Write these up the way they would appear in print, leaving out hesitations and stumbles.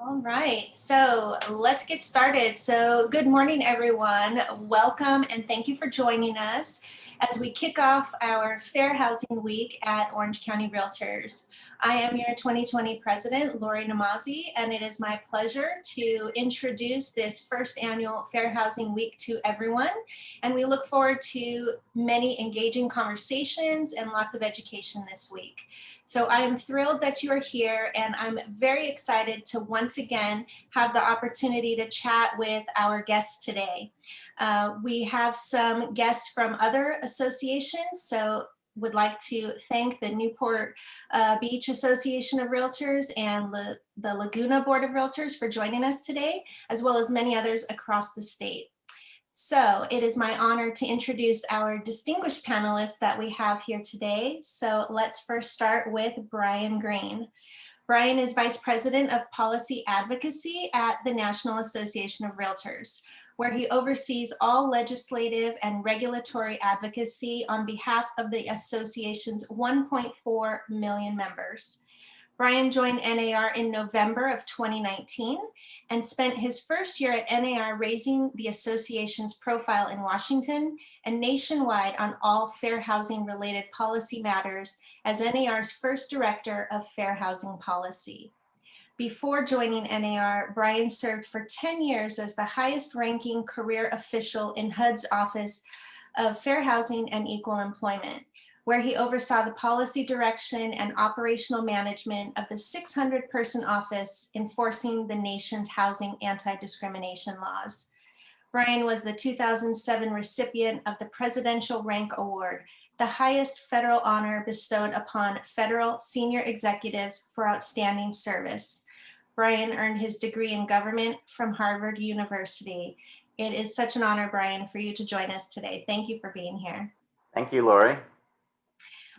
All right, so let's get started. So, good morning, everyone. Welcome and thank you for joining us as we kick off our Fair Housing Week at Orange County Realtors. I am your 2020 president, Lori Namazi, and it is my pleasure to introduce this first annual Fair Housing Week to everyone. And we look forward to many engaging conversations and lots of education this week. So I am thrilled that you are here, and I'm very excited to once again have the opportunity to chat with our guests today. We have some guests from other associations, so would like to thank the Newport Beach Association of Realtors and the Laguna Board of Realtors for joining us today, as well as many others across the state. So it is my honor to introduce our distinguished panelists that we have here today. So let's first start with Brian Green. Brian is Vice President of Policy Advocacy at the National Association of Realtors, where he oversees all legislative and regulatory advocacy on behalf of the association's 1.4 million members. Brian joined NAR in November of 2019 and spent his first year at NAR raising the association's profile in Washington and nationwide on all fair housing related policy matters as NAR's first director of fair housing policy. Before joining NAR, Brian served for 10 years as the highest ranking career official in HUD's Office of Fair Housing and Equal Employment, where he oversaw the policy direction and operational management of the 600-person office enforcing the nation's housing anti-discrimination laws. Brian was the 2007 recipient of the Presidential Rank Award, the highest federal honor bestowed upon federal senior executives for outstanding service. Brian earned his degree in government from Harvard University. It is such an honor, Brian, for you to join us today. Thank you for being here. Thank you, Lori.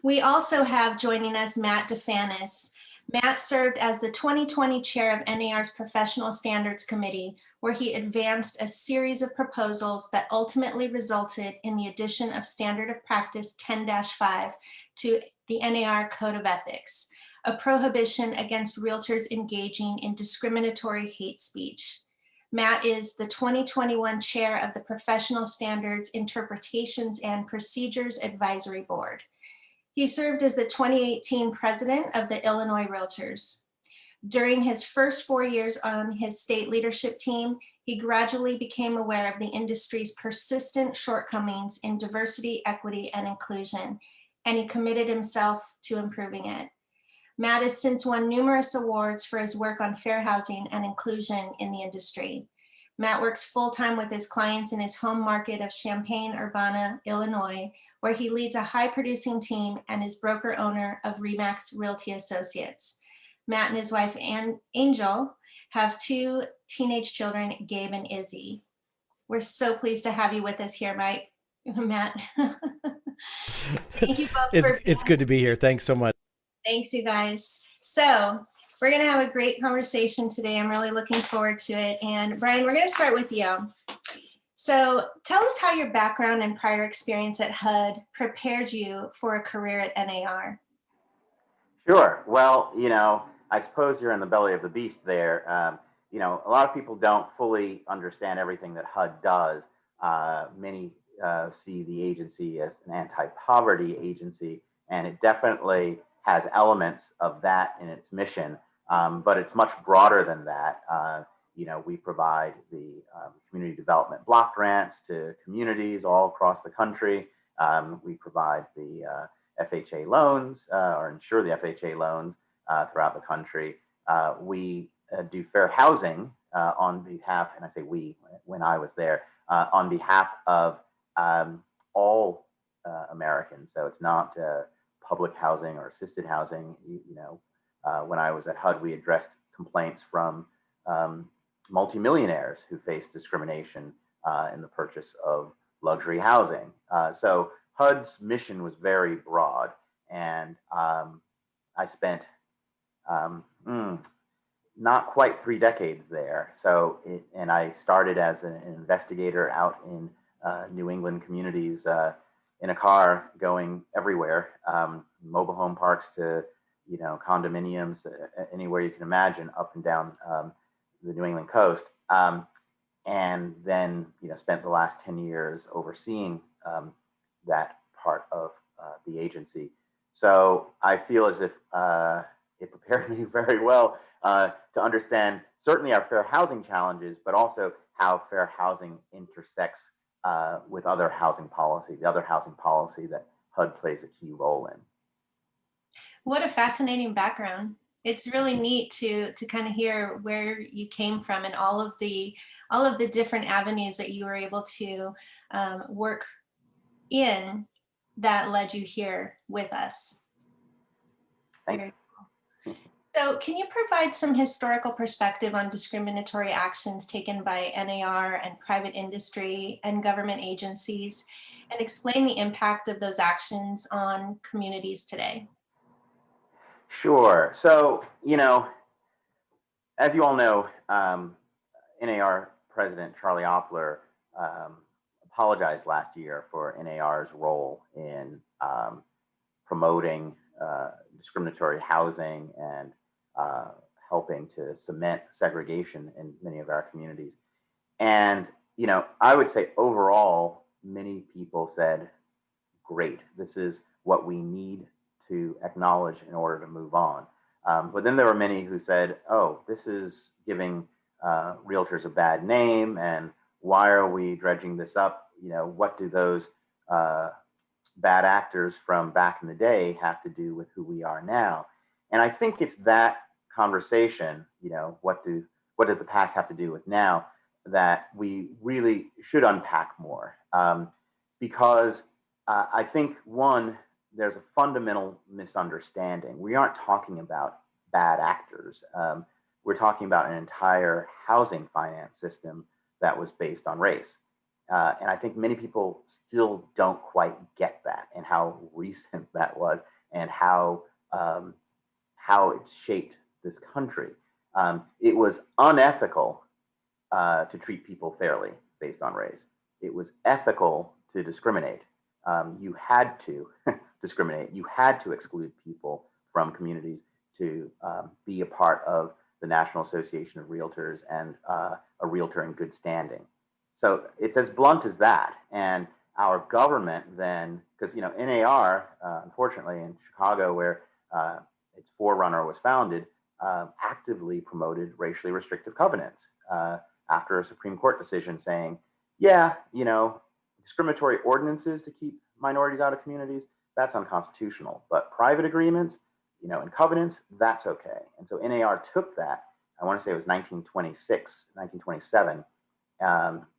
We also have joining us Matt DeFanis. Matt served as the 2020 chair of NAR's Professional Standards Committee, where he advanced a series of proposals that ultimately resulted in the addition of Standard of Practice 10-5 to the NAR Code of Ethics, a prohibition against realtors engaging in discriminatory hate speech. Matt is the 2021 chair of the Professional Standards Interpretations and Procedures Advisory Board. He served as the 2018 president of the Illinois Realtors. During his first 4 years on his state leadership team, he gradually became aware of the industry's persistent shortcomings in diversity, equity, and inclusion, and he committed himself to improving it. Matt has since won numerous awards for his work on fair housing and inclusion in the industry. Matt works full-time with his clients in his home market of Champaign-Urbana, Illinois, where he leads a high-producing team and is broker-owner of Remax Realty Associates. Matt and his wife, Angel, have 2 teenage children, Gabe and Izzy. We're so pleased to have you with us here, Matt. Thank you both. It's good to be here. Thanks so much. Thanks, you guys. So we're going to have a great conversation today. I'm really looking forward to it. And Brian, we're going to start with you. So tell us how your background and prior experience at HUD prepared you for a career at NAR. Sure. Well, I suppose you're in the belly of the beast there. A lot of people don't fully understand everything that HUD does. Many see the agency as an anti-poverty agency, and it definitely has elements of that in its mission. But it's much broader than that. We provide the community development block grants to communities all across the country. We provide the FHA loans or insure the FHA loans throughout the country. We do fair housing on behalf, and I say we, when I was there, on behalf of all Americans. So it's not public housing or assisted housing. When I was at HUD, we addressed complaints from multimillionaires who faced discrimination in the purchase of luxury housing. So HUD's mission was very broad, and I spent not quite 3 decades there. And I started as an investigator out in New England communities in a car going everywhere, mobile home parks to condominiums, anywhere you can imagine, up and down the New England coast, and then spent the last 10 years overseeing that part of the agency. So I feel as if it prepared me very well to understand certainly our fair housing challenges, but also how fair housing intersects with other housing policy, the other housing policy that HUD plays a key role in. What a fascinating background. It's really neat to kind of hear where you came from and all of the different avenues that you were able to work in that led you here with us. Thanks. So can you provide some historical perspective on discriminatory actions taken by NAR and private industry and government agencies, and explain the impact of those actions on communities today? Sure. So, as you all know, NAR President Charlie Oppler apologized last year for NAR's role in promoting discriminatory housing and helping to cement segregation in many of our communities. And, I would say overall, many people said, great, this is what we need to acknowledge in order to move on. But then there were many who said, oh, this is giving realtors a bad name, and why are we dredging this up? What do those bad actors from back in the day have to do with who we are now? And I think it's that conversation, what does the past have to do with now, that we really should unpack more. Because I think, one, there's a fundamental misunderstanding. We aren't talking about bad actors. We're talking about an entire housing finance system that was based on race. And I think many people still don't quite get that, and how recent that was, and how it's shaped this country. It was unethical to treat people fairly based on race. It was ethical to discriminate. You had to discriminate. You had to exclude people from communities to be a part of the National Association of Realtors and a realtor in good standing. So it's as blunt as that. And our government then, because NAR, unfortunately in Chicago, where its forerunner was founded, actively promoted racially restrictive covenants after a Supreme Court decision saying, yeah, discriminatory ordinances to keep minorities out of communities, that's unconstitutional. But private agreements, and covenants, that's okay. And so NAR took that, I want to say it was 1926, 1927,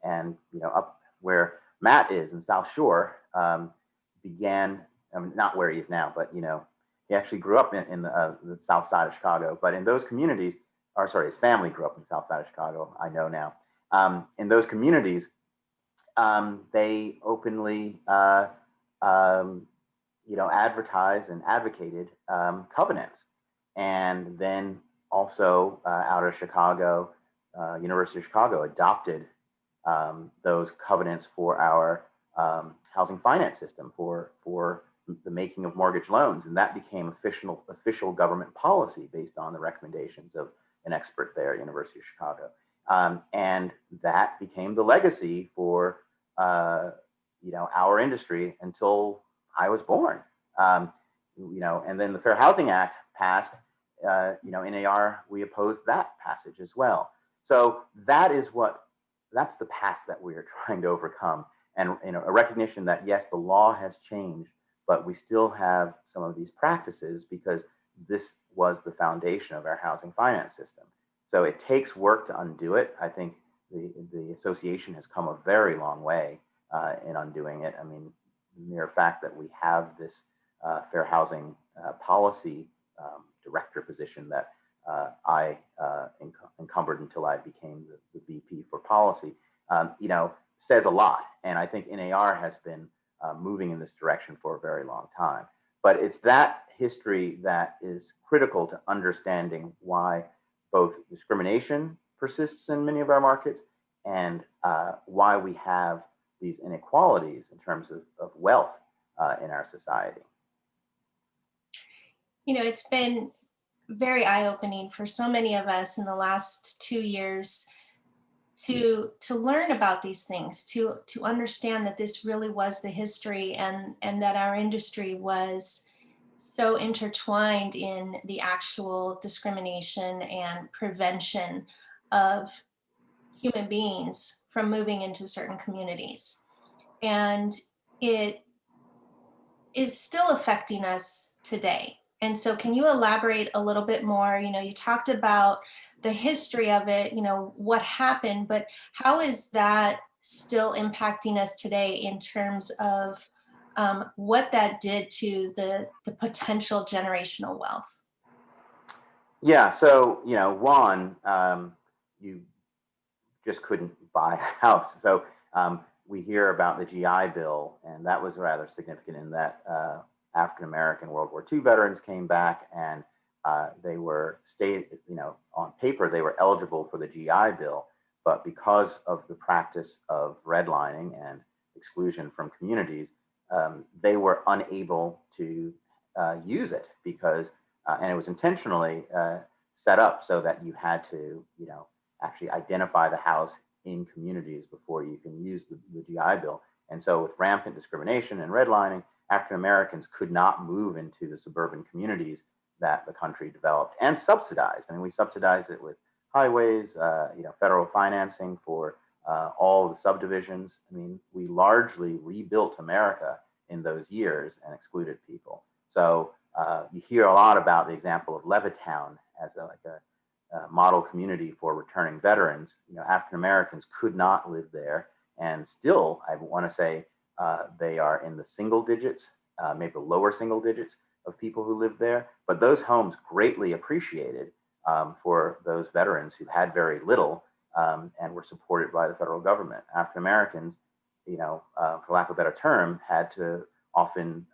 and up where Matt is in South Shore, began, not where he is now, but he actually grew up in the south side of Chicago. But in those communities, his family grew up in the south side of Chicago, I know now. In those communities, they openly advertised and advocated covenants. And then also out of Chicago, University of Chicago adopted those covenants for our housing finance system, for the making of mortgage loans. And that became official government policy based on the recommendations of an expert there at University of Chicago. And that became the legacy for our industry until I was born. And then the Fair Housing Act passed. NAR, we opposed that passage as well. So that's the past that we are trying to overcome, and a recognition that yes, the law has changed, but we still have some of these practices because this was the foundation of our housing finance system. So it takes work to undo it. I think the association has come a very long way in undoing it. I mean, the mere fact that we have this fair housing policy director position that I encumbered until I became the VP for policy, says a lot. And I think NAR has been moving in this direction for a very long time. But it's that history that is critical to understanding why both discrimination persists in many of our markets and why we have these inequalities in terms of wealth in our society. It's been very eye-opening for so many of us in the last 2 years to learn about these things, to understand that this really was the history, and that our industry was so intertwined in the actual discrimination and prevention of human beings from moving into certain communities. And it is still affecting us today. And so can you elaborate a little bit more? You talked about the history of it, what happened, but how is that still impacting us today in terms of what that did to the potential generational wealth? Yeah. So, one, you just couldn't buy a house. So we hear about the GI Bill, and that was rather significant in that African American World War II veterans came back, and they were on paper they were eligible for the GI Bill, but because of the practice of redlining and exclusion from communities, they were unable to use it because, and it was intentionally set up so that you had to, actually identify the house in communities before you can use the GI Bill. And so with rampant discrimination and redlining, African Americans could not move into the suburban communities that the country developed and subsidized. I mean, we subsidized it with highways, federal financing for all the subdivisions. I mean, we largely rebuilt America in those years and excluded people. So you hear a lot about the example of Levittown as a model community for returning veterans. African Americans could not live there, and still, I want to say they are in the single digits, maybe the lower single digits of people who live there. But those homes greatly appreciated for those veterans who had very little and were supported by the federal government. African Americans, for lack of a better term, had to often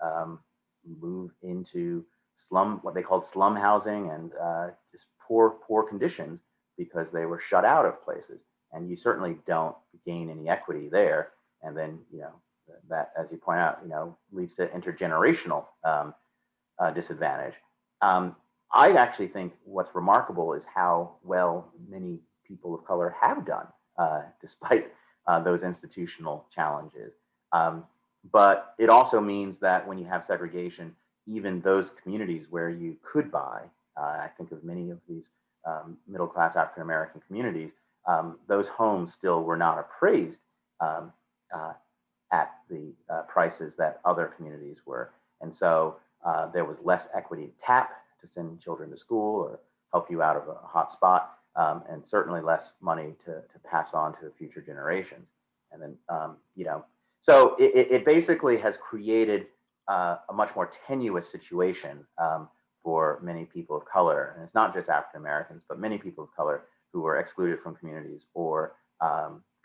move into what they called slum housing, and just poor conditions because they were shut out of places. And you certainly don't gain any equity there. And then, that, as you point out, leads to intergenerational disadvantage. I actually think what's remarkable is how well many people of color have done, despite those institutional challenges. But it also means that when you have segregation, even those communities where you could buy, I think of many of these middle-class African-American communities, those homes still were not appraised at the prices that other communities were. And so there was less equity to tap to send children to school or help you out of a hot spot, and certainly less money to pass on to future generations. And then, so it basically has created a much more tenuous situation for many people of color. And it's not just African Americans, but many people of color who were excluded from communities or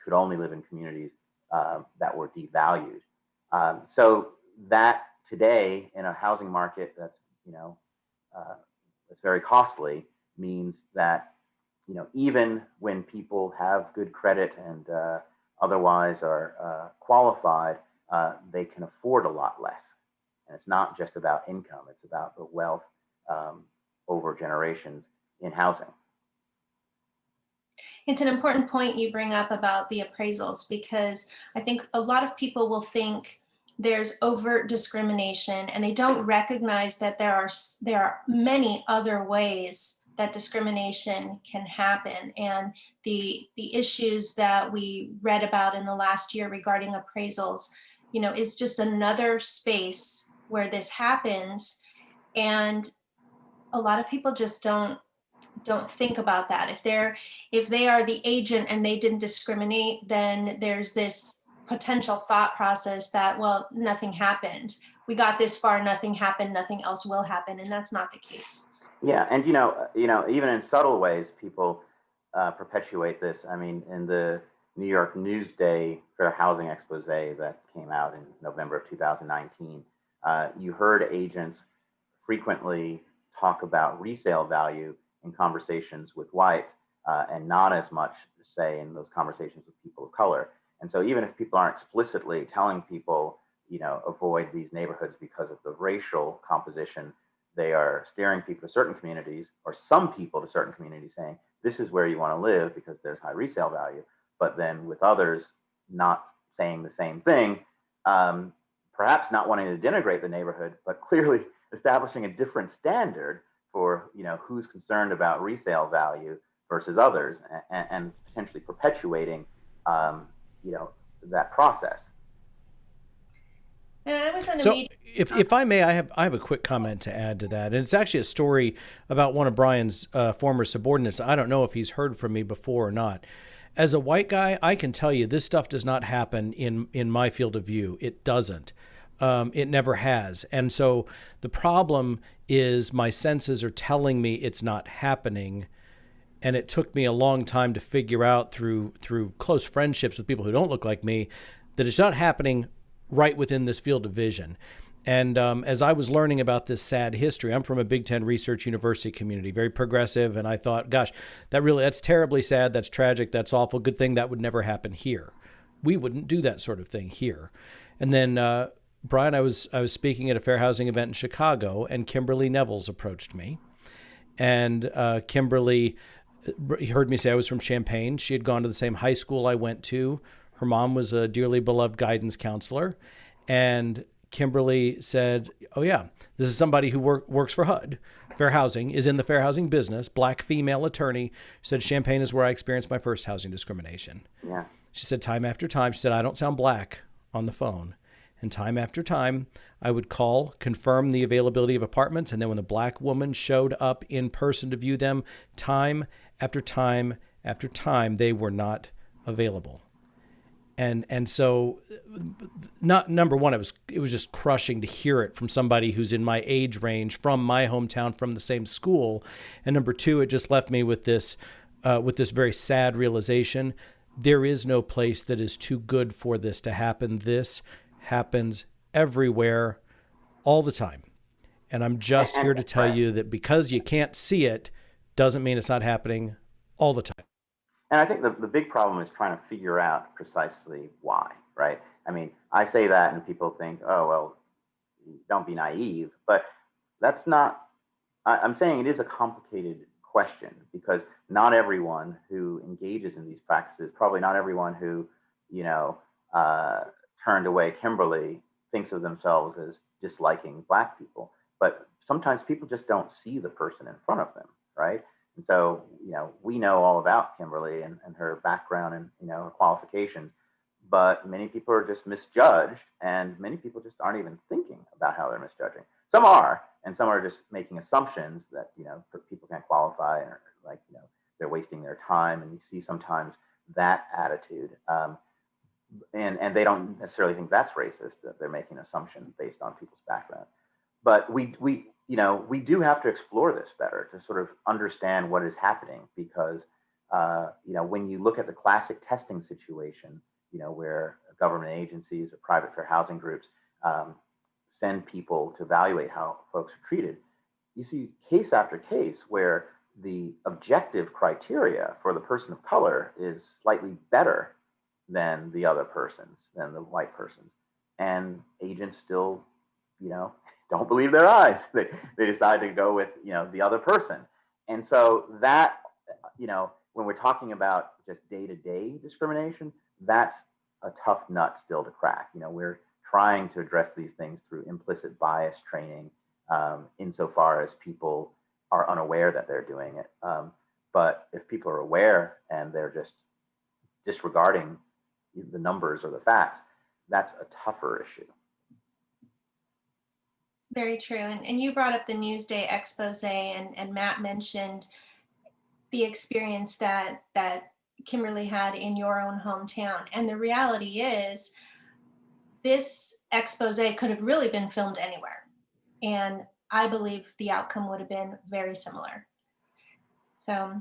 could only live in communities that were devalued. So that today in a housing market that's, it's very costly, means that, even when people have good credit and otherwise are qualified, they can afford a lot less. And it's not just about income, it's about the wealth over generations in housing. It's an important point you bring up about the appraisals, because I think a lot of people will think there's overt discrimination and they don't recognize that there are many other ways that discrimination can happen. And the issues that we read about in the last year regarding appraisals, is just another space where this happens. And a lot of people just don't think about that. If they are the agent and they didn't discriminate, then there's this potential thought process that, well, nothing happened. We got this far, nothing happened, nothing else will happen, and that's not the case. Yeah, and even in subtle ways, people perpetuate this. I mean, in the New York Newsday Fair Housing Expose that came out in November of 2019, you heard agents frequently talk about resale value in conversations with whites, and not as much, say, in those conversations with people of color. And so even if people aren't explicitly telling people, avoid these neighborhoods because of the racial composition, they are steering people to certain communities, or some people to certain communities, saying this is where you want to live because there's high resale value, but then with others not saying the same thing, perhaps not wanting to denigrate the neighborhood, but clearly establishing a different standard for who's concerned about resale value versus others, and potentially perpetuating that process. And I was in a So, meeting. if I may, I have a quick comment to add to that, and it's actually a story about one of Brian's former subordinates. I don't know if he's heard from me before or not. As a white guy, I can tell you this stuff does not happen in my field of view. It doesn't. It never has. And so the problem is my senses are telling me it's not happening. And it took me a long time to figure out through close friendships with people who don't look like me that it's not happening right within this field of vision. And as I was learning about this sad history, I'm from a Big Ten research university community, very progressive. And I thought, gosh, that's terribly sad. That's tragic. That's awful. Good thing that would never happen here. We wouldn't do that sort of thing here. And then, Brian, I was speaking at a fair housing event in Chicago, and Kimberly Nevels approached me. And Kimberly heard me say I was from Champaign. She had gone to the same high school I went to. Her mom was a dearly beloved guidance counselor. And Kimberly said, oh, yeah, this is somebody who works for HUD. Fair housing, is in the fair housing business, black female attorney. She said, Champaign is where I experienced my first housing discrimination. Yeah. She said, time after time, she said, I don't sound black on the phone. And time after time, I would call, confirm the availability of apartments. And then when the black woman showed up in person to view them, time after time after time, they were not available. And so, not number one, it was just crushing to hear it from somebody who's in my age range, from my hometown, from the same school. And number two, it just left me with this very sad realization: there is no place that is too good for this to happen. This happens everywhere, all the time. And I'm just here to tell you that because you can't see it doesn't mean it's not happening all the time. And I think the big problem is trying to figure out precisely why, right? I mean, I say that and people think, oh, well, don't be naive. But that's not, I'm saying it is a complicated question, because not everyone who engages in these practices, probably not everyone who, turned away Kimberly, thinks of themselves as disliking black people. But sometimes people just don't see the person in front of them, right? And so, we know all about Kimberly and her background and, her qualifications, but many people are just misjudged, and many people just aren't even thinking about how they're misjudging. Some are, and some are just making assumptions that, people can't qualify, or they're wasting their time. And you see sometimes that attitude. And they don't necessarily think that's racist, that they're making an assumption based on people's background. But we do have to explore this better to sort of understand what is happening, because when you look at the classic testing situation, where government agencies or private fair housing groups send people to evaluate how folks are treated, you see case after case where the objective criteria for the person of color is slightly better than the other person's, than the white person's, and agents still, don't believe their eyes. They decide to go with, the other person. And so that, when we're talking about just day-to-day discrimination, that's a tough nut still to crack. We're trying to address these things through implicit bias training, insofar as people are unaware that they're doing it. But if people are aware and they're just disregarding the numbers or the facts, that's a tougher issue. Very true. And you brought up the Newsday expose, and Matt mentioned the experience that Kimberly had in your own hometown. And the reality is, this expose could have really been filmed anywhere. And I believe the outcome would have been very similar. So,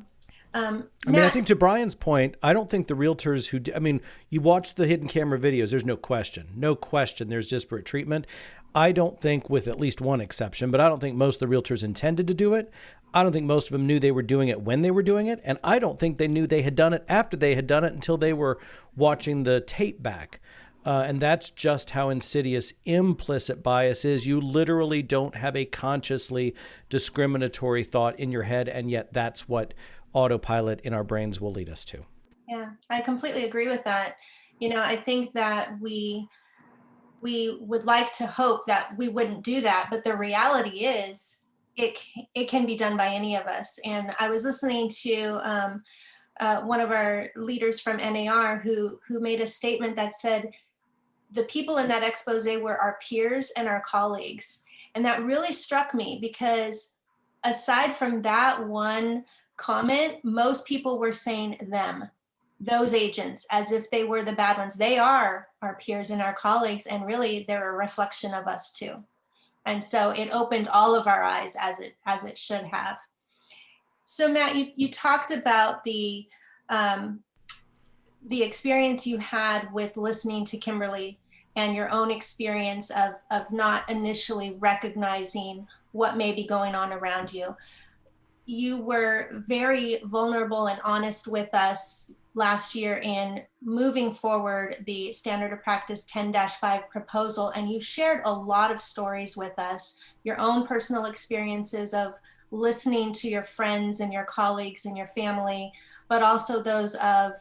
I think to Brian's point, I don't think the realtors you watch the hidden camera videos, there's no question there's disparate treatment. I don't think, with at least one exception, but I don't think most of the realtors intended to do it. I don't think most of them knew they were doing it when they were doing it. And I don't think they knew they had done it after they had done it until they were watching the tape back. And that's just how insidious implicit bias is. You literally don't have a consciously discriminatory thought in your head, and yet that's what autopilot in our brains will lead us to. Yeah, I completely agree with that. I think that we would like to hope that we wouldn't do that, but the reality is it can be done by any of us. And I was listening to one of our leaders from NAR who made a statement that said the people in that expose were our peers and our colleagues. And that really struck me because aside from that one comment, most people were saying them, those agents, as if they were the bad ones. They are our peers and our colleagues, and really they're a reflection of us too. And so it opened all of our eyes as it should have. So Matt, you talked about the experience you had with listening to Kimberly and your own experience of not initially recognizing what may be going on around you. You were very vulnerable and honest with us last year in moving forward the Standard of Practice 10-5 proposal, and you shared a lot of stories with us, your own personal experiences of listening to your friends and your colleagues and your family, but also those of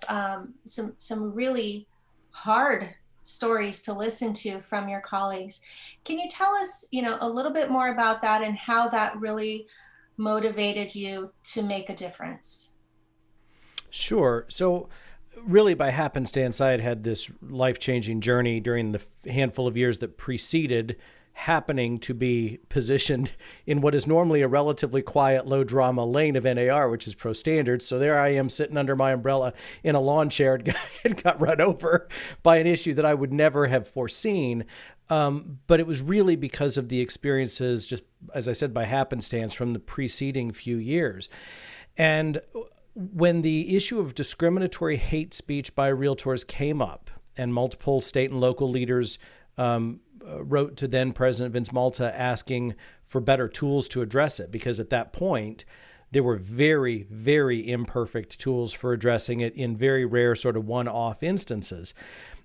some really hard stories to listen to from your colleagues. Can you tell us, a little bit more about that and how that really motivated you to make a difference? Sure. So really by happenstance, I had this life-changing journey during the handful of years that preceded happening to be positioned in what is normally a relatively quiet, low drama lane of NAR, which is pro standards. So there I am sitting under my umbrella in a lawn chair and got run over by an issue that I would never have foreseen. But it was really because of the experiences, just as I said, by happenstance from the preceding few years. And when the issue of discriminatory hate speech by realtors came up and multiple state and local leaders wrote to then President Vince Malta asking for better tools to address it, because at that point, there were very, very imperfect tools for addressing it in very rare sort of one-off instances.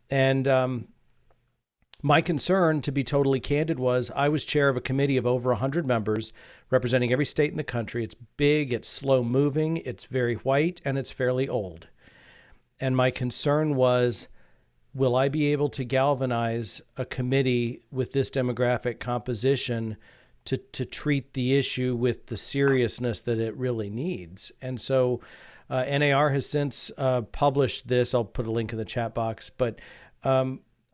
And my concern, to be totally candid, was I was chair of a committee of over 100 members representing every state in the country. It's big, it's slow moving, it's very white, and it's fairly old. And my concern was, will I be able to galvanize a committee with this demographic composition to treat the issue with the seriousness that it really needs? And so NAR has since published this. I'll put a link in the chat box. But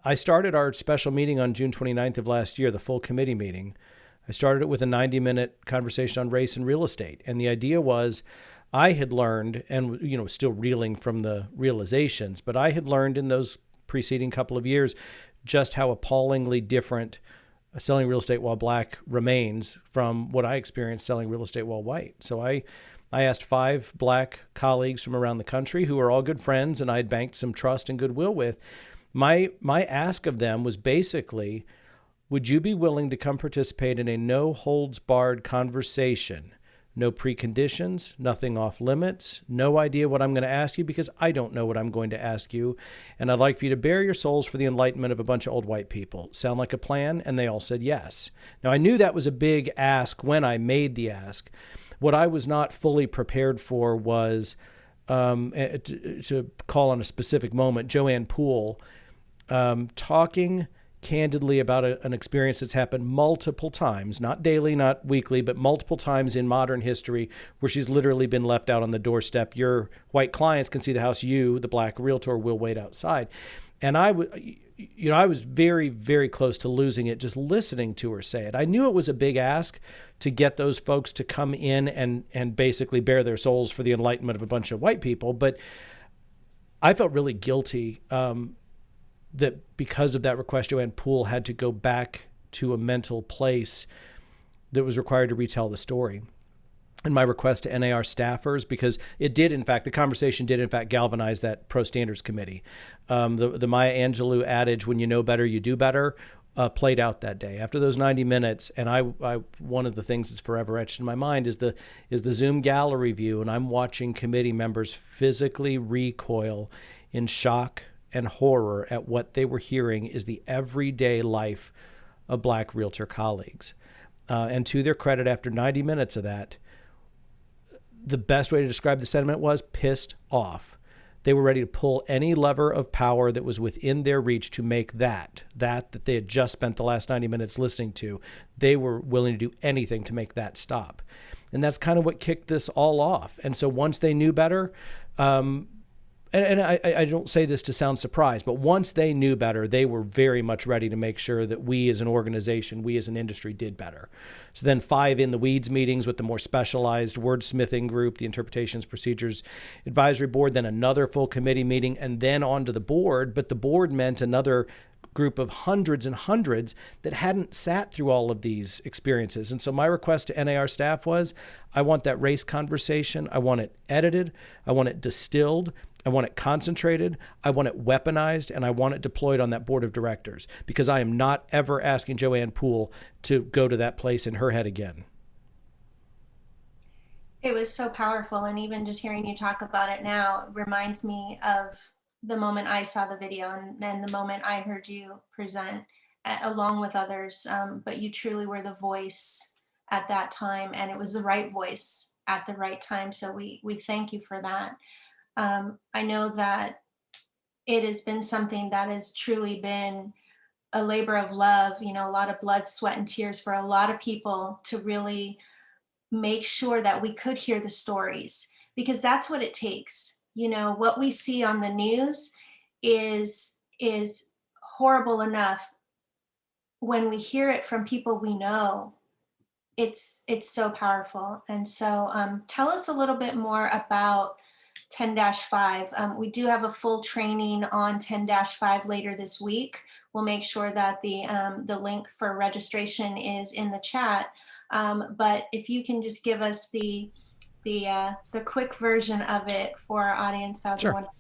I started our special meeting on June 29th of last year, the full committee meeting. I started it with a 90-minute conversation on race and real estate. And the idea was I had learned, and still reeling from the realizations, but I had learned in those preceding couple of years just how appallingly different selling real estate while black remains from what I experienced selling real estate while white. So I asked 5 black colleagues from around the country who are all good friends and I had banked some trust and goodwill with. My ask of them was basically, would you be willing to come participate in a no holds barred conversation? No preconditions, nothing off limits, no idea what I'm going to ask you because I don't know what I'm going to ask you. And I'd like for you to bare your souls for the enlightenment of a bunch of old white people. Sound like a plan? And they all said yes. Now, I knew that was a big ask when I made the ask. What I was not fully prepared for was to call on a specific moment, Joanne Poole talking candidly about an experience that's happened multiple times, not daily, not weekly, but multiple times in modern history where she's literally been left out on the doorstep. Your white clients can see the house. You, the black realtor, will wait outside. And I was very, very close to losing it just listening to her say it. I knew it was a big ask to get those folks to come in and basically bare their souls for the enlightenment of a bunch of white people. But I felt really guilty that because of that request, Joanne Poole had to go back to a mental place that was required to retell the story. And my request to NAR staffers, because it did, in fact, the conversation did, in fact, galvanize that pro standards committee. The Maya Angelou adage, when you know better, you do better, played out that day. After those 90 minutes, and I one of the things that's forever etched in my mind is the Zoom gallery view, and I'm watching committee members physically recoil in shock and horror at what they were hearing is the everyday life of Black realtor colleagues. And to their credit, after 90 minutes of that, the best way to describe the sentiment was pissed off. They were ready to pull any lever of power that was within their reach to make that they had just spent the last 90 minutes listening to. They were willing to do anything to make that stop. And that's kind of what kicked this all off. And so once they knew better, and I don't say this to sound surprised, but once they knew better, they were very much ready to make sure that we as an organization, we as an industry did better. So then 5 in the weeds meetings with the more specialized wordsmithing group, the Interpretations Procedures Advisory Board, then another full committee meeting, and then on to the board. But the board meant another group of hundreds and hundreds that hadn't sat through all of these experiences. And so my request to NAR staff was, I want that race conversation. I want it edited. I want it distilled. I want it concentrated. I want it weaponized, and I want it deployed on that board of directors, because I am not ever asking Joanne Poole to go to that place in her head again. It was so powerful. And even just hearing you talk about it now reminds me of the moment I saw the video and then the moment I heard you present along with others. But you truly were the voice at that time, and it was the right voice at the right time. So we thank you for that. I know that it has been something that has truly been a labor of love, a lot of blood, sweat, and tears for a lot of people to really make sure that we could hear the stories, because that's what it takes. What we see on the news is horrible enough. When we hear it from people we know, it's so powerful. And so tell us a little bit more about 10-5. We do have a full training on 10-5 later this week. We'll make sure that the link for registration is in the chat. But if you can just give us the quick version of it for our audience, that would be wonderful.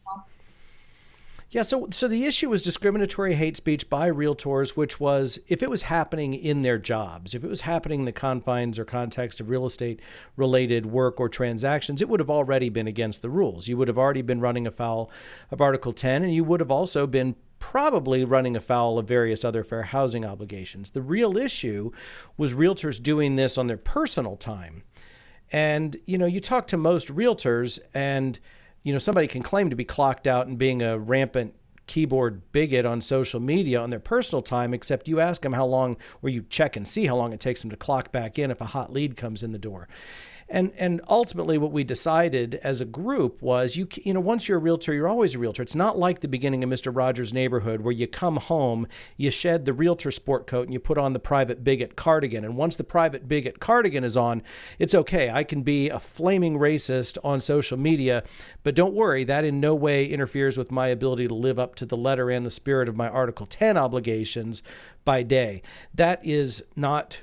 Yeah, so the issue was discriminatory hate speech by realtors, which was if it was happening in their jobs, if it was happening in the confines or context of real estate related work or transactions, it would have already been against the rules. You would have already been running afoul of Article 10, and you would have also been probably running afoul of various other fair housing obligations. The real issue was realtors doing this on their personal time. And, you talk to most realtors and somebody can claim to be clocked out and being a rampant keyboard bigot on social media on their personal time, except you ask them how long, or you check and see how long it takes them to clock back in if a hot lead comes in the door. And ultimately what we decided as a group was, once you're a realtor, you're always a realtor. It's not like the beginning of Mr. Rogers' Neighborhood where you come home, you shed the realtor sport coat and you put on the private bigot cardigan. And once the private bigot cardigan is on, it's okay. I can be a flaming racist on social media, but don't worry, that in no way interferes with my ability to live up to the letter and the spirit of my Article 10 obligations by day. That is not,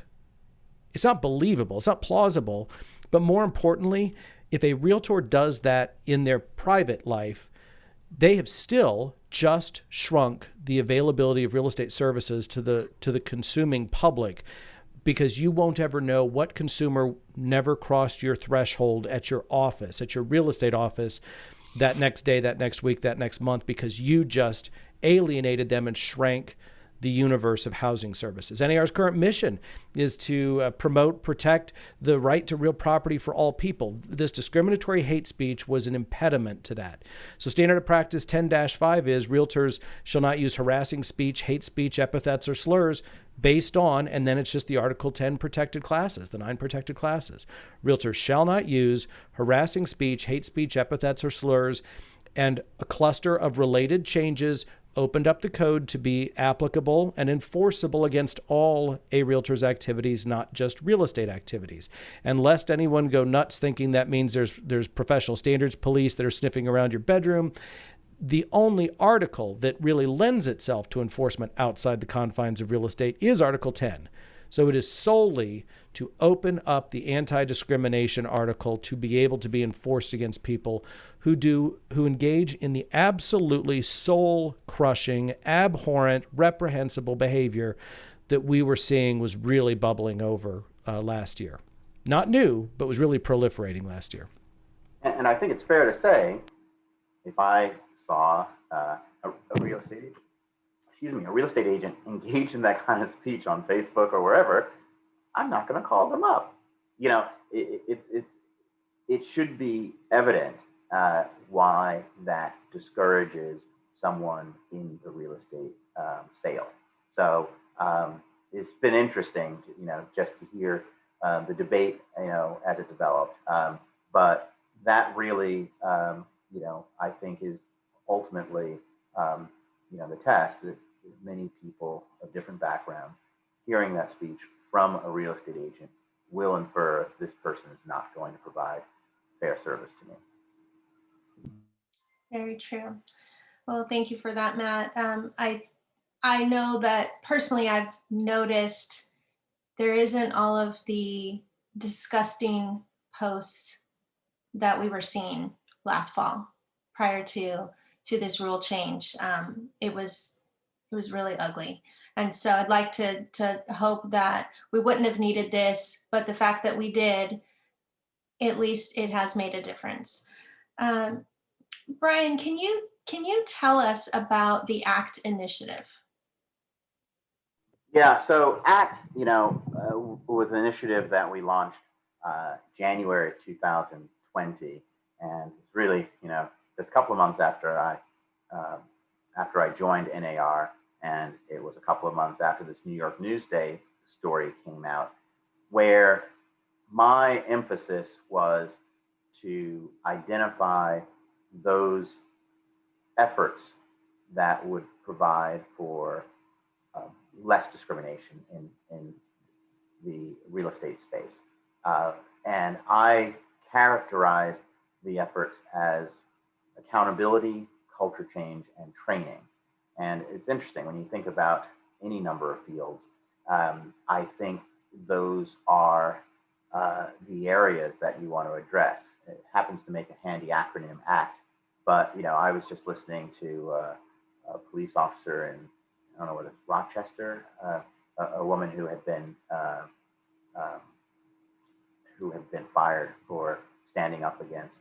it's not believable. It's not plausible. But more importantly, if a realtor does that in their private life, they have still just shrunk the availability of real estate services to the consuming public, because you won't ever know what consumer never crossed your threshold at your office, at your real estate office, that next day, that next week, that next month, because you just alienated them and shrank the universe of housing services. NAR's current mission is to promote, protect the right to real property for all people. This discriminatory hate speech was an impediment to that. So standard of practice 10-5 is realtors shall not use harassing speech, hate speech, epithets, or slurs based on, and then it's just the Article 10 protected classes, the 9 protected classes. Realtors shall not use harassing speech, hate speech, epithets, or slurs, and a cluster of related changes opened up the code to be applicable and enforceable against all a realtor's activities, not just real estate activities. And lest anyone go nuts thinking that means there's professional standards police that are sniffing around your bedroom, the only article that really lends itself to enforcement outside the confines of real estate is Article 10. So it is solely to open up the anti-discrimination article to be able to be enforced against people who engage in the absolutely soul-crushing, abhorrent, reprehensible behavior that we were seeing was really bubbling over last year. Not new, but was really proliferating last year. And I think it's fair to say, if I saw a real estate agent, a real estate agent engaged in that kind of speech on Facebook or wherever, I'm not going to call them up. You know, it should be evident why that discourages someone in the real estate sale. So it's been interesting, just to hear the debate, as it developed. But that really, I think is ultimately, the test that many people of different backgrounds hearing that speech from a real estate agent will infer this person is not going to provide fair service to me. Very true. Well, thank you for that, Matt. I know that personally I've noticed there isn't all of the disgusting posts that we were seeing last fall prior to this rule change. It was really ugly. And so I'd like to hope that we wouldn't have needed this, but the fact that we did, at least it has made a difference. Brian, can you tell us about the ACT initiative? Yeah, so ACT, was an initiative that we launched January 2020, and it's really, just a couple of months after I joined NAR, and it was a couple of months after this New York Newsday story came out, where my emphasis was to identify those efforts that would provide for less discrimination in the real estate space. And I characterized the efforts as accountability, culture change, and training. And it's interesting when you think about any number of fields, I think those are the areas that you want to address. It happens to make a handy acronym, ACT, but I was just listening to a police officer in, I don't know what it's, Rochester, a woman who had been fired for standing up against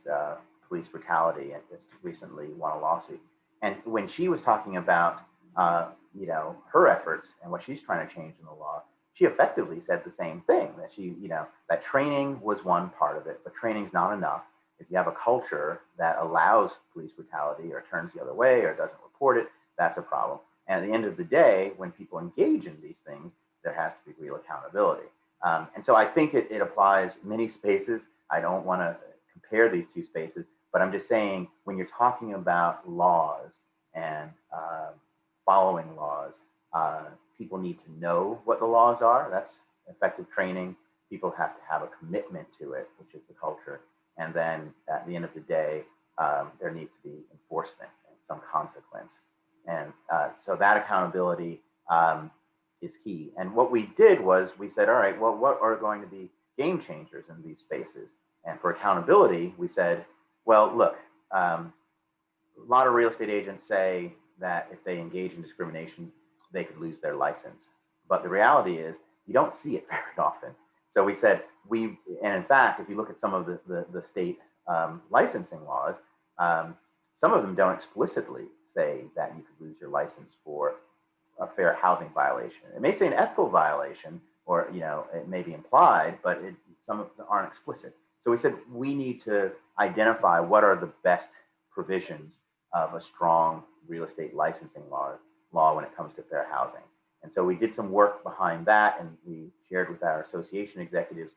police brutality and just recently won a lawsuit. And when she was talking about her efforts and what she's trying to change in the law, she effectively said the same thing, that that training was one part of it, but training's not enough. If you have a culture that allows police brutality or turns the other way or doesn't report it, that's a problem. And at the end of the day, when people engage in these things, there has to be real accountability. And so I think it applies many spaces. I don't want to compare these two spaces, but I'm just saying when you're talking about laws and following laws, people need to know what the laws are. That's effective training. People have to have a commitment to it, which is the culture. And then at the end of the day, there needs to be enforcement and some consequence. And so that accountability is key. And what we did was we said, all right, well, what are going to be game changers in these spaces? And for accountability, we said, well, look, a lot of real estate agents say that if they engage in discrimination, they could lose their license. But the reality is you don't see it very often. So we said, and in fact, if you look at some of the state licensing laws, some of them don't explicitly say that you could lose your license for a fair housing violation. It may say an ethical violation, or it may be implied, but some of them aren't explicit. So we said we need to identify what are the best provisions of a strong real estate licensing law when it comes to fair housing. And so we did some work behind that, and we shared with our association executives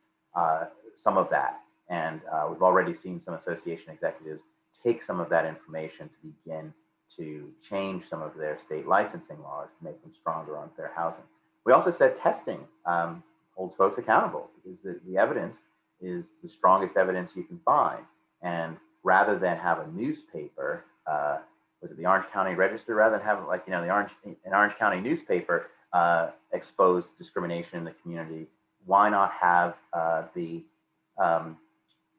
some of that. And we've already seen some association executives take some of that information to begin to change some of their state licensing laws to make them stronger on fair housing. We also said testing holds folks accountable, because the evidence is the strongest evidence you can find. And rather than have a newspaper, was it the Orange County Register, rather than have an Orange County newspaper expose discrimination in the community, why not have the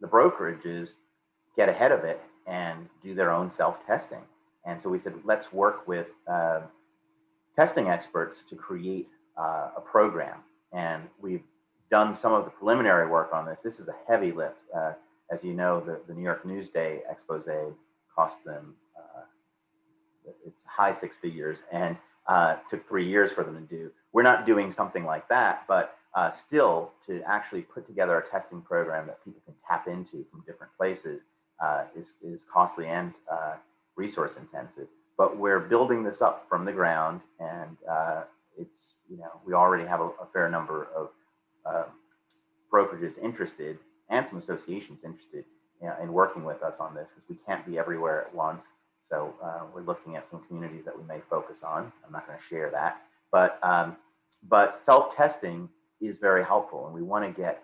brokerages get ahead of it and do their own self-testing? And so we said, let's work with testing experts to create a program. And we've done some of the preliminary work on this. This is a heavy lift. As you know, the New York Newsday expose cost them it's high six figures, and took 3 years for them to do. We're not doing something like that, but still to actually put together a testing program that people can tap into from different places is costly and resource intensive. But we're building this up from the ground, and it's, we already have a fair number of brokerages interested and some associations interested in working with us on this, because we can't be everywhere at once. So we're looking at some communities that we may focus on. I'm not going to share that, but self-testing is very helpful, and we want to get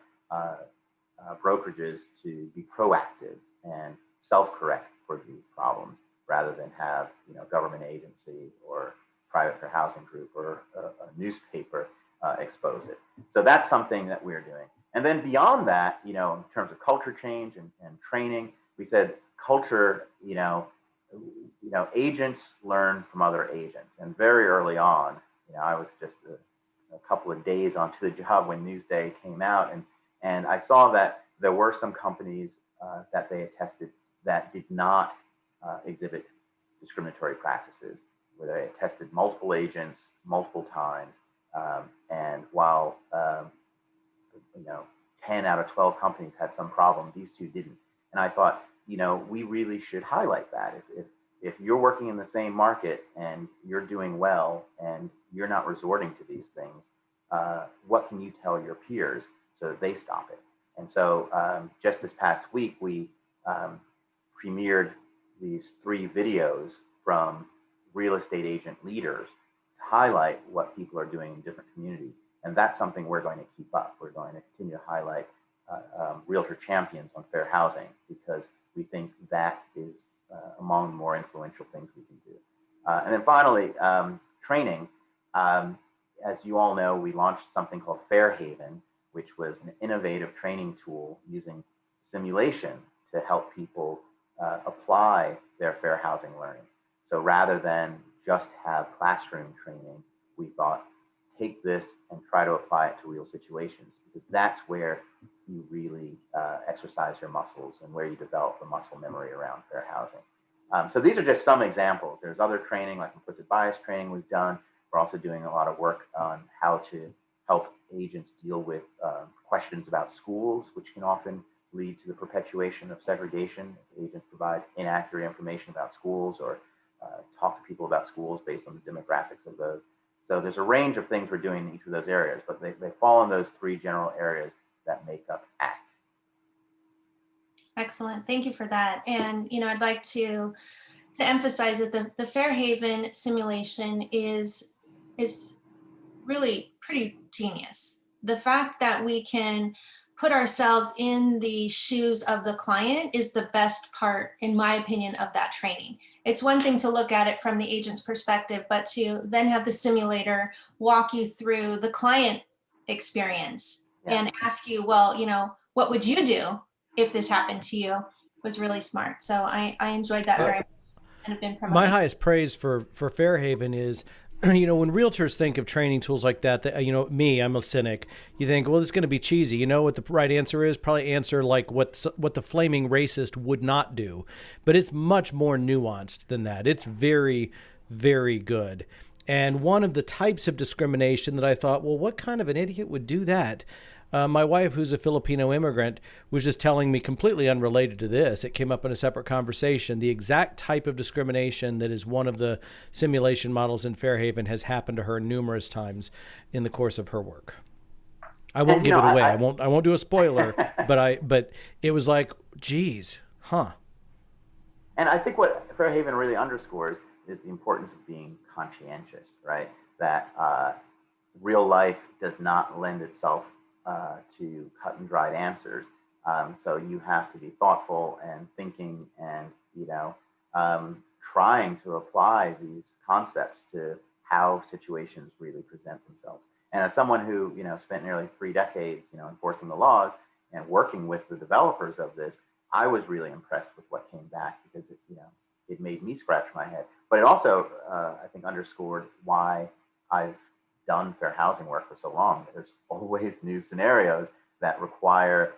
brokerages to be proactive and self-correct for these problems, rather than have government agency or private fair housing group or a newspaper expose it. So that's something that we're doing. And then beyond that, in terms of culture change and training, we said culture, agents learn from other agents. And very early on, I was just a couple of days onto the job when Newsday came out, and I saw that there were some companies that they had tested that did not exhibit discriminatory practices, where they had tested multiple agents multiple times. And while 10 out of 12 companies had some problem, these two didn't. And I thought, we really should highlight that. If you're working in the same market and you're doing well and you're not resorting to these things, what can you tell your peers so that they stop it? And so just this past week, we premiered these 3 videos from real estate agent leaders to highlight what people are doing in different communities. And that's something we're going to keep up. We're going to continue to highlight realtor champions on fair housing, because we think that is among the more influential things we can do. And then finally, training. As you all know, we launched something called Fairhaven, which was an innovative training tool using simulation to help people apply their fair housing learning. So rather than just have classroom training, we thought, take this and try to apply it to real situations, because that's where you really exercise your muscles and where you develop the muscle memory around fair housing. So these are just some examples. There's other training, like implicit bias training we've done. We're also doing a lot of work on how to help agents deal with questions about schools, which can often lead to the perpetuation of segregation. Agents provide inaccurate information about schools, or talk to people about schools based on the demographics of those. So there's a range of things we're doing in each of those areas, but they fall in those 3 general areas that make up ACT. Excellent. Thank you for that. And, I'd like to emphasize that the Fairhaven simulation is really pretty genius. The fact that we can put ourselves in the shoes of the client is the best part, in my opinion, of that training. It's one thing to look at it from the agent's perspective, but to then have the simulator walk you through the client experience and ask you, well, what would you do if this happened to you, was really smart. So I enjoyed that very much and have been promoting. My highest praise for Fairhaven is, when realtors think of training tools like that, I'm a cynic. You think, well, it's going to be cheesy. You know what the right answer is? Probably answer like what the flaming racist would not do. But it's much more nuanced than that. It's very, very good. And one of the types of discrimination that I thought, well, what kind of an idiot would do that? My wife, who's a Filipino immigrant, was just telling me, completely unrelated to this, it came up in a separate conversation, the exact type of discrimination that is one of the simulation models in Fairhaven has happened to her numerous times in the course of her work. I won't give it away. I won't do a spoiler, but it was like, geez, huh. And I think what Fairhaven really underscores is the importance of being conscientious, right? That real life does not lend itself to cut and dried answers. So you have to be thoughtful and thinking and, trying to apply these concepts to how situations really present themselves. And as someone who, spent nearly 3 decades, enforcing the laws and working with the developers of this, I was really impressed with what came back, because it made me scratch my head. But it also, I think, underscored why I've done fair housing work for so long. There's always new scenarios that require,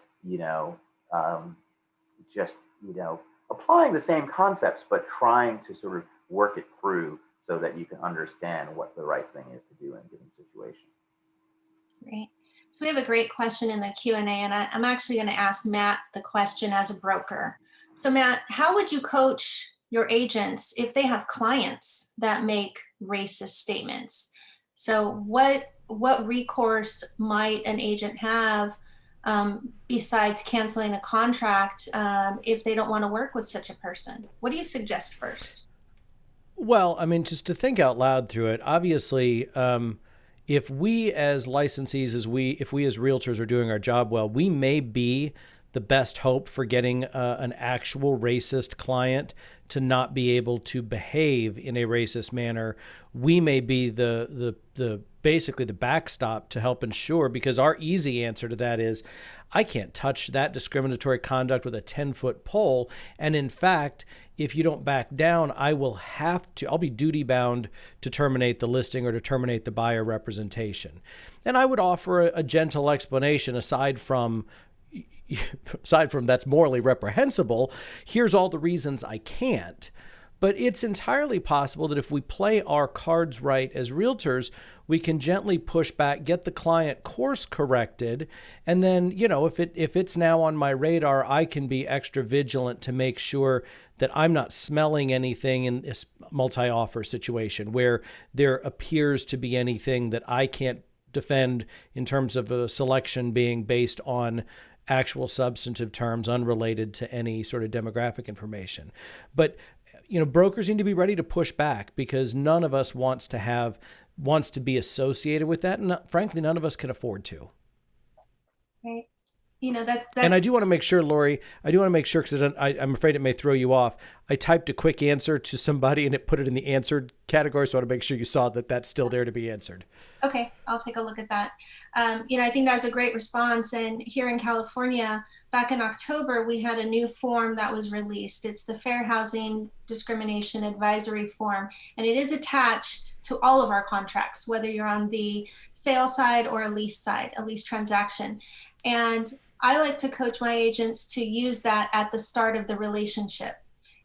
applying the same concepts, but trying to sort of work it through so that you can understand what the right thing is to do in a given situation. Great. So we have a great question in the Q&A, and I'm actually going to ask Matt the question as a broker. So Matt, how would you coach your agents if they have clients that make racist statements? So what recourse might an agent have besides canceling a contract if they don't want to work with such a person? What do you suggest first? Well, I mean, just to think out loud through it, obviously, if we as licensees, if we as realtors are doing our job well, we may be the best hope for getting an actual racist client to not be able to behave in a racist manner. We may be the basically the backstop to help ensure, because our easy answer to that is, I can't touch that discriminatory conduct with a 10-foot pole. And in fact, if you don't back down, I'll be duty bound to terminate the listing or to terminate the buyer representation. And I would offer a gentle explanation aside from that's morally reprehensible. Here's all the reasons I can't. But it's entirely possible that if we play our cards right as realtors, we can gently push back, get the client course corrected, and then, if it's now on my radar, I can be extra vigilant to make sure that I'm not smelling anything in this multi-offer situation where there appears to be anything that I can't defend in terms of a selection being based on actual substantive terms unrelated to any sort of demographic information. But brokers need to be ready to push back, because none of us wants to be associated with that, and frankly, none of us can afford to. Right. That's... And I do want to make sure, Lori, because I'm afraid it may throw you off. I typed a quick answer to somebody and it put it in the answered category, so I want to make sure you saw that that's still there to be answered. Okay, I'll take a look at that. I think that's a great response. And here in California, back in October, we had a new form that was released. It's the Fair Housing Discrimination Advisory Form, and it is attached to all of our contracts, whether you're on the sale side or a lease transaction. And I like to coach my agents to use that at the start of the relationship.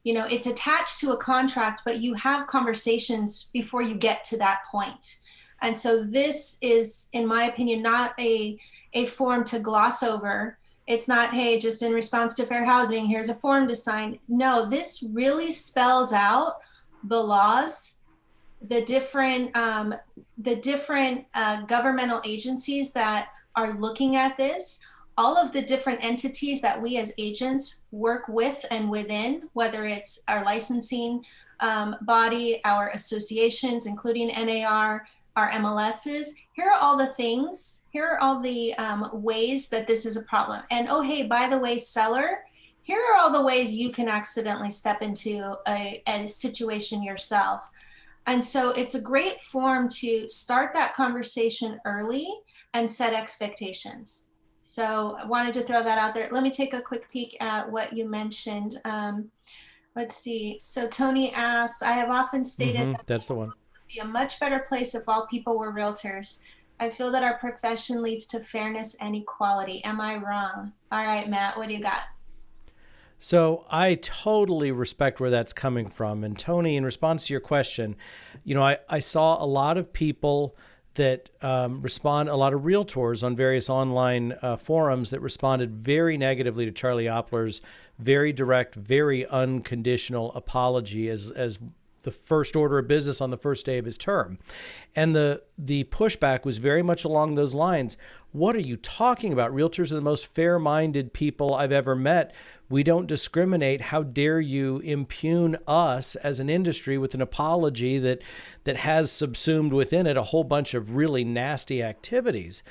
It's attached to a contract, but you have conversations before you get to that point. And so this is, in my opinion, not a form to gloss over. It's not, hey, just in response to fair housing, here's a form to sign. No, this really spells out the laws, the different governmental agencies that are looking at this, all of the different entities that we as agents work with and within, whether it's our licensing body, our associations, including NAR, our MLSs. Here are all the things, here are all the ways that this is a problem. And oh, hey, by the way, seller, here are all the ways you can accidentally step into a situation yourself. And so it's a great form to start that conversation early and set expectations. So I wanted to throw that out there. Let me take a quick peek at what you mentioned. Let's see. So Tony asked, I have often stated that that's the one. Be a much better place if all people were realtors. I feel that our profession leads to fairness and equality. Am I wrong? All right, Matt, what do you got? So I totally respect where that's coming from. And Tony, in response to your question, I saw a lot of people that a lot of realtors on various online forums that responded very negatively to Charlie Oppler's very direct, very unconditional apology as the first order of business on the first day of his term. And the pushback was very much along those lines. What are you talking about? Realtors are the most fair-minded people I've ever met. We don't discriminate. How dare you impugn us as an industry with an apology that has subsumed within it a whole bunch of really nasty activities?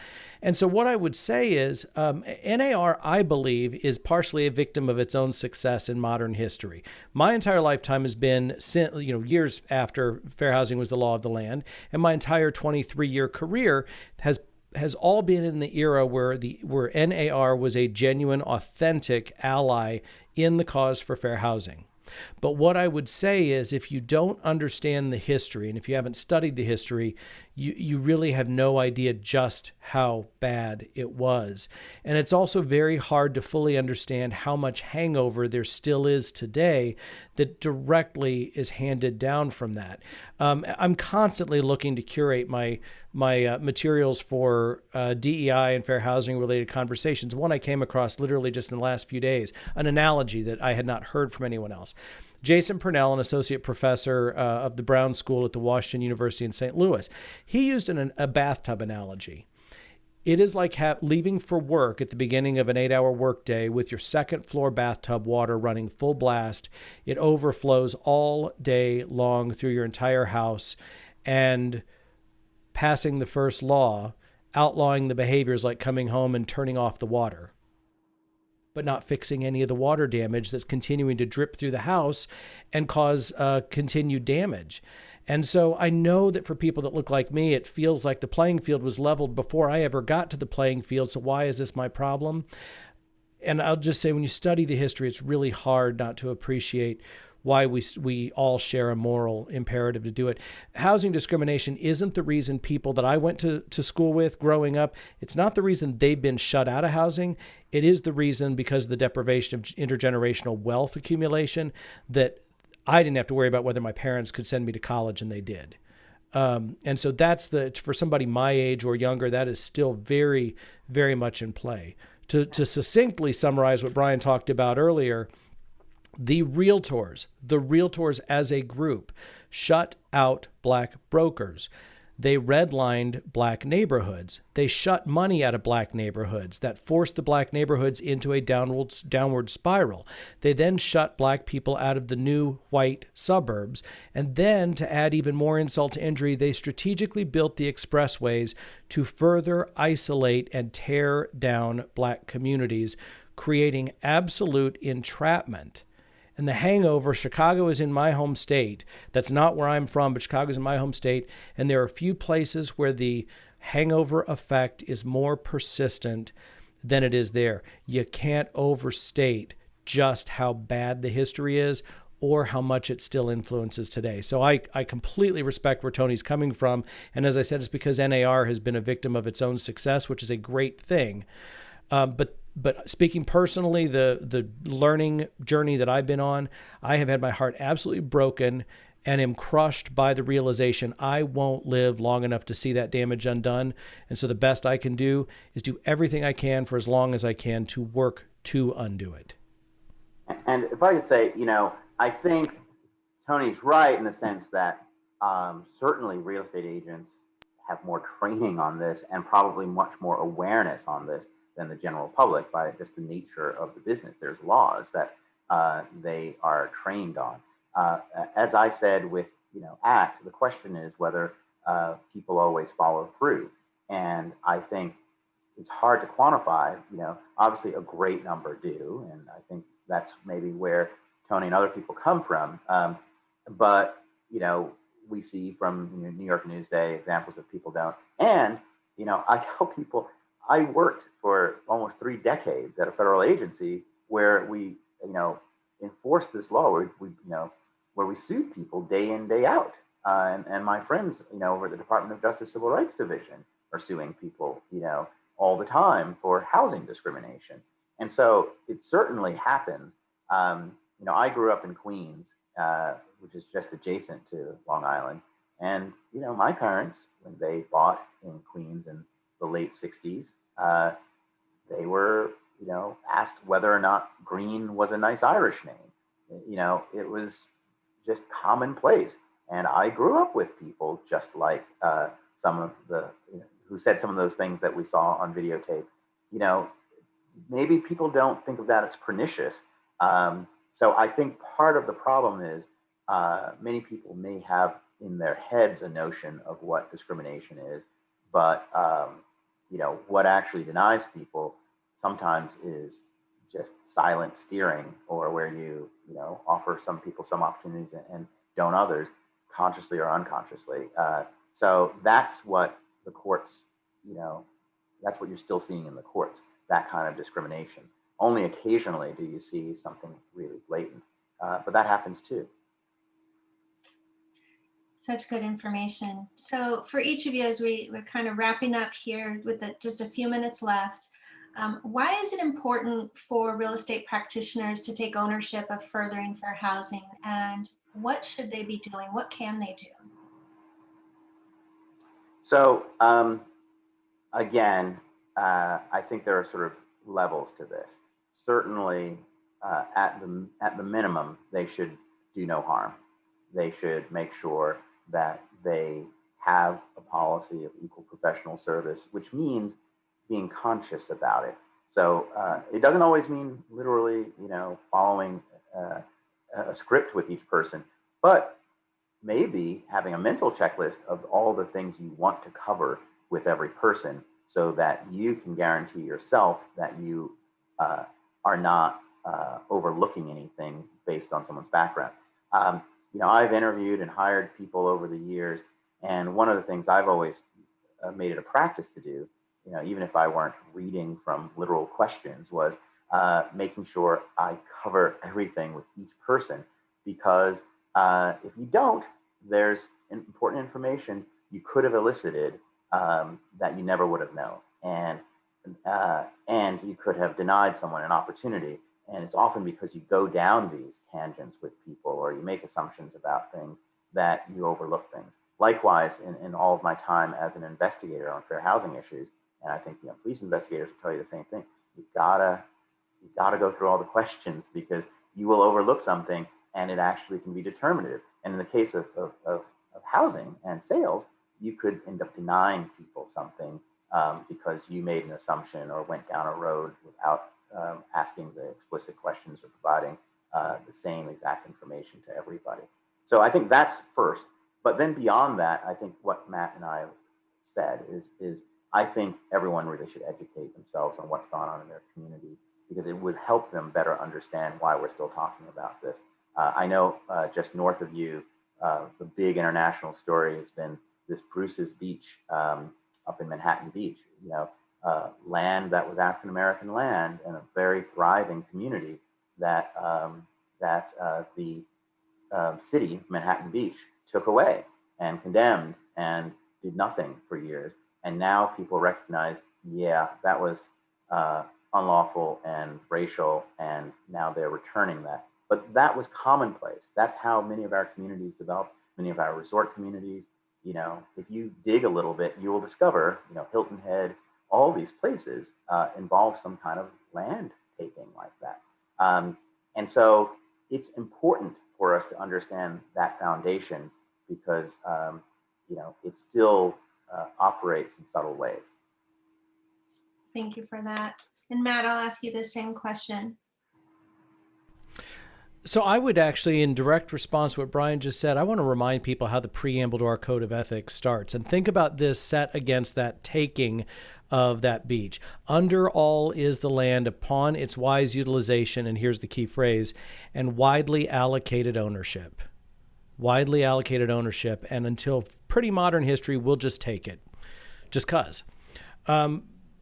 And so what I would say is NAR, I believe, is partially a victim of its own success in modern history. My entire lifetime has been, years after fair housing was the law of the land, and my entire 23-year career has all been in the era where NAR was a genuine, authentic ally in the cause for fair housing. But what I would say is if you don't understand the history, and if you haven't studied the history, you really have no idea just how bad it was. And it's also very hard to fully understand how much hangover there still is today that directly is handed down from that. I'm constantly looking to curate my materials for DEI and fair housing related conversations. One I came across literally just in the last few days, an analogy that I had not heard from anyone else. Jason Purnell, an associate professor of the Brown School at the Washington University in St. Louis, he used a bathtub analogy. It is like leaving for work at the beginning of an 8-hour workday with your second floor bathtub water running full blast. It overflows all day long through your entire house, and passing the first law, outlawing the behaviors like coming home and turning off the water, but not fixing any of the water damage that's continuing to drip through the house and cause continued damage. And so I know that for people that look like me, it feels like the playing field was leveled before I ever got to the playing field. So why is this my problem? And I'll just say, when you study the history, it's really hard not to appreciate why we all share a moral imperative to do it. Housing discrimination isn't the reason people that I went to school with growing up, it's not the reason they've been shut out of housing. It is the reason, because of the deprivation of intergenerational wealth accumulation, that I didn't have to worry about whether my parents could send me to college, and they did. And so that's for somebody my age or younger, that is still very, very much in play. To succinctly summarize what Brian talked about earlier, the realtors as a group shut out Black brokers. They redlined Black neighborhoods. They shut money out of Black neighborhoods. That forced the Black neighborhoods into a downward spiral. They then shut Black people out of the new white suburbs. And then, to add even more insult to injury, they strategically built the expressways to further isolate and tear down Black communities, creating absolute entrapment. And the hangover, Chicago is in my home state. That's not where I'm from, but Chicago is in my home state. And there are a few places where the hangover effect is more persistent than it is there. You can't overstate just how bad the history is or how much it still influences today. So I completely respect where Tony's coming from. And as I said, it's because NAR has been a victim of its own success, which is a great thing. But speaking personally, the learning journey that I've been on, I have had my heart absolutely broken and am crushed by the realization I won't live long enough to see that damage undone. And so the best I can do is do everything I can for as long as I can to work to undo it. And if I could say, I think Tony's right in the sense that certainly real estate agents have more training on this and probably much more awareness on this than the general public by just the nature of the business. There's laws that they are trained on. As I said with ACT, the question is whether people always follow through. And I think it's hard to quantify. Obviously a great number do, and I think that's maybe where Tony and other people come from. But we see from New York Newsday examples of people don't. And I tell people, I worked for almost 3 decades at a federal agency where we, enforced this law, where we sued people day in, day out. And my friends, over the Department of Justice Civil Rights Division are suing people, all the time for housing discrimination. And so it certainly happens. I grew up in Queens, which is just adjacent to Long Island. And, my parents, when they bought in Queens in the late 60s, they were, asked whether or not Green was a nice Irish name. It was just commonplace. And I grew up with people just like some of the, who said some of those things that we saw on videotape. Maybe people don't think of that as pernicious. So I think part of the problem is many people may have in their heads a notion of what discrimination is, but what actually denies people sometimes is just silent steering, or where you offer some people some opportunities and don't others, consciously or unconsciously. So that's what the courts, that's what you're still seeing in the courts, that kind of discrimination. Only occasionally do you see something really blatant. but that happens too. Such good information. So for each of you, as we're kind of wrapping up here with just a few minutes left, why is it important for real estate practitioners to take ownership of furthering fair housing, and what should they be doing? What can they do? So again, I think there are sort of levels to this. Certainly, at the minimum, they should do no harm. They should make sure that they have a policy of equal professional service, which means being conscious about it. So it doesn't always mean literally, following a script with each person, but maybe having a mental checklist of all the things you want to cover with every person, so that you can guarantee yourself that you are not overlooking anything based on someone's background. I've interviewed and hired people over the years, and one of the things I've always made it a practice to do, even if I weren't reading from literal questions, was making sure I cover everything with each person, because if you don't, there's important information you could have elicited that you never would have known, and you could have denied someone an opportunity. And it's often because you go down these tangents with people, or you make assumptions about things, that you overlook things. Likewise, in all of my time as an investigator on fair housing issues, and I think police investigators will tell you the same thing. You gotta go through all the questions, because you will overlook something, and it actually can be determinative. And in the case of housing and sales, you could end up denying people something because you made an assumption or went down a road without asking the explicit questions or providing the same exact information to everybody. So I think that's first. But then beyond that, I think what Matt and I have said is I think everyone really should educate themselves on what's gone on in their community, because it would help them better understand why we're still talking about this. I know just north of you, the big international story has been this Bruce's Beach up in Manhattan Beach. Land that was African American land, and a very thriving community that the city of Manhattan Beach took away and condemned and did nothing for years. And now people recognize, yeah, that was unlawful and racial, and now they're returning that. But that was commonplace. That's how many of our communities developed, many of our resort communities. If you dig a little bit, you will discover, Hilton Head, all these places involve some kind of land taking like that. And so it's important for us to understand that foundation, because, it still operates in subtle ways. Thank you for that. And Matt, I'll ask you the same question. So I would actually, in direct response to what Brian just said, I want to remind people how the preamble to our code of ethics starts. And think about this set against that taking of that beach. Under all is the land upon its wise utilization, and here's the key phrase, and widely allocated ownership. Widely allocated ownership, and until pretty modern history, we'll just take it, just 'cause.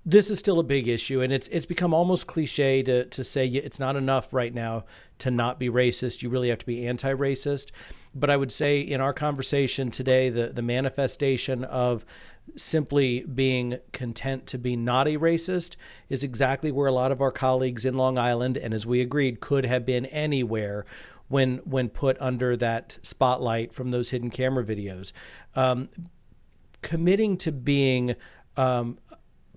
This is still a big issue, and it's become almost cliche to say it's not enough right now to not be racist. You really have to be anti-racist. But I would say in our conversation today, the manifestation of simply being content to be not a racist is exactly where a lot of our colleagues in Long Island, and as we agreed, could have been anywhere when put under that spotlight from those hidden camera videos. Committing to being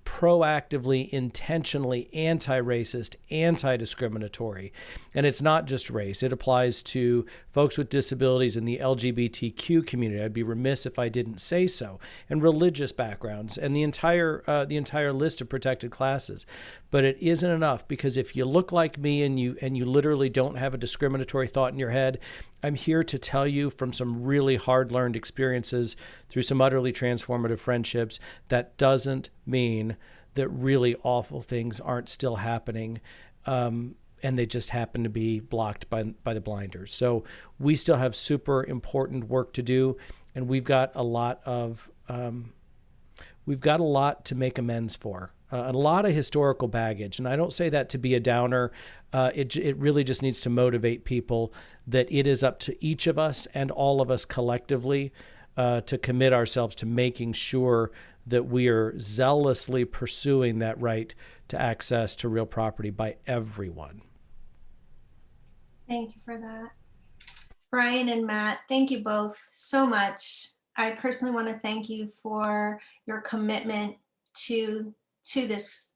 proactively, intentionally anti-racist, anti-discriminatory. And it's not just race. It applies to folks with disabilities in the LGBTQ community. I'd be remiss if I didn't say so. And religious backgrounds, and the entire list of protected classes. But it isn't enough, because if you look like me and you literally don't have a discriminatory thought in your head, I'm here to tell you from some really hard-learned experiences through some utterly transformative friendships, that doesn't mean that really awful things aren't still happening, and they just happen to be blocked by the blinders. So we still have super important work to do, and we've got a lot to make amends for. a lot of historical baggage. And I don't say that to be a downer. It really just needs to motivate people that it is up to each of us and all of us collectively to commit ourselves to making sure that we are zealously pursuing that right to access to real property by everyone. Thank you for that. Brian and Matt, thank you both so much. I personally want to thank you for your commitment to this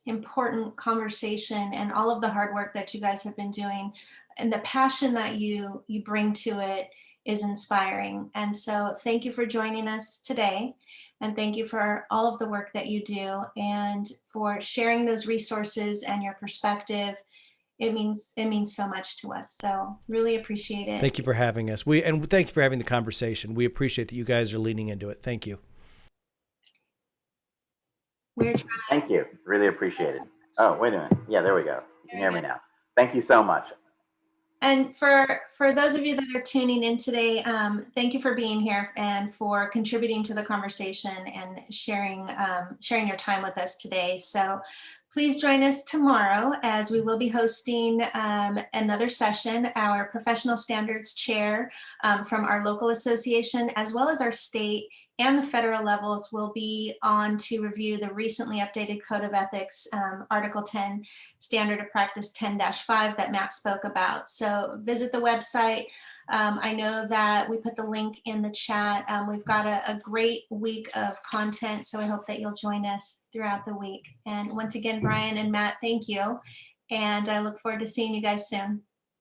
important conversation and all of the hard work that you guys have been doing, and the passion that you bring to it is inspiring. And so thank you for joining us today, and thank you for all of the work that you do and for sharing those resources and your perspective. It means so much to us. So really appreciate it. Thank you for having us. And thank you for having the conversation. We appreciate that you guys are leaning into it. Thank you. We're trying. Thank you. Really appreciate it. Oh, wait a minute. Yeah, there we go. You can hear me now. Thank you so much. And for those of you that are tuning in today, thank you for being here and for contributing to the conversation and sharing your time with us today. So please join us tomorrow as we will be hosting another session. Our professional standards chair from our local association, as well as our state and the federal levels, will be on to review the recently updated Code of Ethics, Article 10, Standard of Practice 10-5 that Matt spoke about. So visit the website. I know that we put the link in the chat. We've got a great week of content, so I hope that you'll join us throughout the week. And once again, Brian and Matt, thank you. And I look forward to seeing you guys soon.